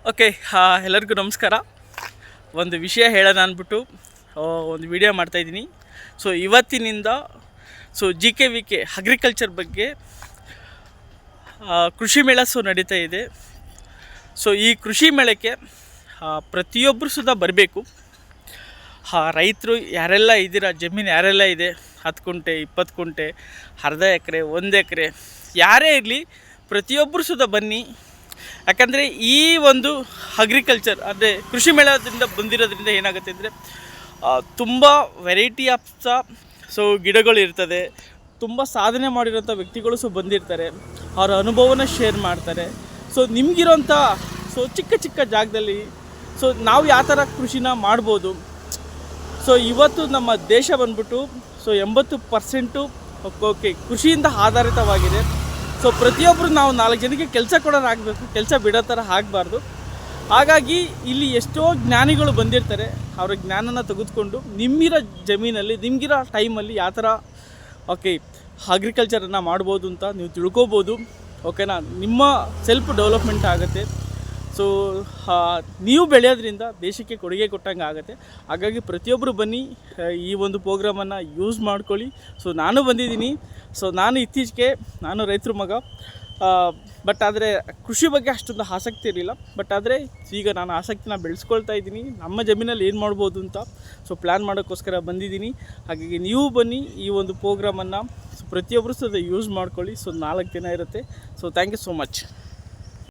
Okay, ಎಲ್ಲರಿಗೂ ನಮಸ್ಕಾರ. ಒಂದು ವಿಷಯ ಹೇಳೋಣ ಅಂದ್ಬಿಟ್ಟು ಒಂದು ವಿಡಿಯೋ ಮಾಡ್ತಾಯಿದ್ದೀನಿ. ಸೊ ಇವತ್ತಿನಿಂದ GKVK ಅಗ್ರಿಕಲ್ಚರ್ ಬಗ್ಗೆ ಕೃಷಿ ಮೇಳ ನಡೀತಾ ಇದೆ. ಸೊ ಈ ಕೃಷಿ ಮೇಳಕ್ಕೆ ಪ್ರತಿಯೊಬ್ಬರು ಸುಧಾ ಬರಬೇಕು. ರೈತರು ಯಾರೆಲ್ಲ ಇದ್ದೀರಾ, ಜಮೀನು ಯಾರೆಲ್ಲ ಇದೆ, 10 ಕುಂಟೆ 20 ಕುಂಟೆ, ಅರ್ಧ ಎಕರೆ, 1 ಎಕರೆ, ಯಾರೇ ಇರಲಿ ಪ್ರತಿಯೊಬ್ಬರು ಸುಧಾ ಬನ್ನಿ. ಯಾಕಂದರೆ ಈ ಒಂದು ಅಗ್ರಿಕಲ್ಚರ್ ಅಂದರೆ ಕೃಷಿ ಮೇಳದಿಂದ ಬಂದಿರೋದ್ರಿಂದ ಏನಾಗುತ್ತೆ ಅಂದರೆ ತುಂಬ ವೆರೈಟಿ ಆಫ್ ಗಿಡಗಳು ಇರ್ತದೆ. ತುಂಬ ಸಾಧನೆ ಮಾಡಿರೋಂಥ ವ್ಯಕ್ತಿಗಳು ಬಂದಿರ್ತಾರೆ, ಅವರ ಅನುಭವನ ಶೇರ್ ಮಾಡ್ತಾರೆ. ಸೊ ನಿಮಗಿರೋಂಥ ಚಿಕ್ಕ ಚಿಕ್ಕ ಜಾಗದಲ್ಲಿ ನಾವು ಯಾವ ಥರ ಕೃಷಿನ ಮಾಡ್ಬೋದು. ಸೊ ಇವತ್ತು ನಮ್ಮ ದೇಶ ಬಂದ್ಬಿಟ್ಟು 80% ಓಕೆ ಕೃಷಿಯಿಂದ ಆಧಾರಿತವಾಗಿದೆ. ಸೊ ಪ್ರತಿಯೊಬ್ಬರು ನಾವು 4 ಜನಕ್ಕೆ ಕೆಲಸ ಕೊಡೋರಾಗಬೇಕು, ಕೆಲಸ ಬಿಡೋ ಥರ ಆಗಬಾರ್ದು. ಹಾಗಾಗಿ ಇಲ್ಲಿ ಎಷ್ಟೋ ಜ್ಞಾನಿಗಳು ಬಂದಿರ್ತಾರೆ. ಅವರ ಜ್ಞಾನನ ತೆಗೆದುಕೊಂಡು ನಿಮ್ಮಿರೋ ಜಮೀನಲ್ಲಿ ನಿಮಗಿರೋ ಟೈಮಲ್ಲಿ ಯಾವ ಥರ ಅಗ್ರಿಕಲ್ಚರನ್ನು ಮಾಡ್ಬೋದು ಅಂತ ನೀವು ತಿಳ್ಕೊಬೋದು. ಓಕೆನಾ, ನಿಮ್ಮ ಸೆಲ್ಫ್ ಡೆವಲಪ್ಮೆಂಟ್ ಆಗುತ್ತೆ. ಸೊ ನೀವು ಬೆಳೆಯೋದ್ರಿಂದ ದೇಶಕ್ಕೆ ಕೊಡುಗೆ ಕೊಟ್ಟಂಗೆ ಆಗುತ್ತೆ. ಹಾಗಾಗಿ ಪ್ರತಿಯೊಬ್ಬರು ಬನ್ನಿ, ಈ ಒಂದು ಪ್ರೋಗ್ರಾಮನ್ನು ಯೂಸ್ ಮಾಡ್ಕೊಳ್ಳಿ. ಸೊ ನಾನು ಬಂದಿದ್ದೀನಿ. ಸೊ ನಾನು ರೈತರ ಮಗ, ಬಟ್ ಆದರೆ ಕೃಷಿ ಬಗ್ಗೆ ಅಷ್ಟೊಂದು ಆಸಕ್ತಿ ಇರಲಿಲ್ಲ. ಬಟ್ ಆದರೆ ಈಗ ನಾನು ಆಸಕ್ತಿನ ಬೆಳೆಸ್ಕೊಳ್ತಾ ಇದ್ದೀನಿ, ನಮ್ಮ ಜಮೀನಲ್ಲಿ ಏನು ಮಾಡ್ಬೋದು ಅಂತ ಪ್ಲ್ಯಾನ್ ಮಾಡೋಕ್ಕೋಸ್ಕರ ಬಂದಿದ್ದೀನಿ. ಹಾಗಾಗಿ ನೀವು ಬನ್ನಿ, ಈ ಒಂದು ಪ್ರೋಗ್ರಾಮನ್ನು ಪ್ರತಿಯೊಬ್ಬರು ಯೂಸ್ ಮಾಡ್ಕೊಳ್ಳಿ. 4 ದಿನ ಇರುತ್ತೆ. Thank you so much.